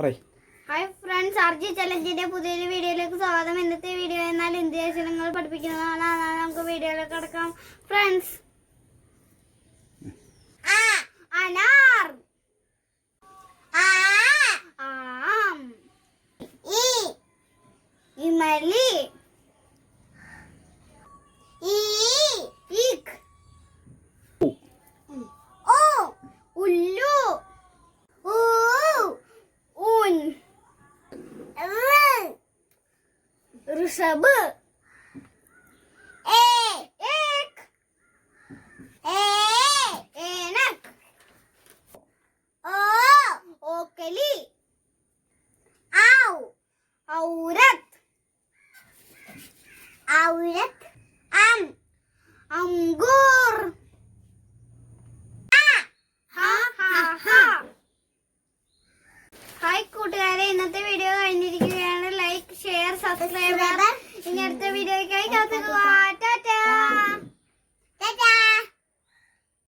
Hi friends, RJ ചലഞ്ചിന്റെ പുതിയൊരു വീഡിയോയിലേക്ക് സ്വാഗതം. ഇന്നത്തെ വീഡിയോ എന്നാൽ ഇന്ത്യ അക്ഷരങ്ങൾ പഠിപ്പിക്കുന്നതാണ്. നമുക്ക് വീഡിയോയിലേക്ക് കടക്കാം. ഫ്രണ്ട്സ്, അനാർ, ആം, ഇമലി, ഈക്ക്, ഉല്ലു, ഊൻ, ऋषभ, एक, ऐनक, ओकली, औरत, अंगूर, ഹായ് കൂട്ടുകാരെ, ഇന്നത്തെ വീഡിയോ കഴിഞ്ഞിരിക്കുകയാണ്. Like, share, subscribe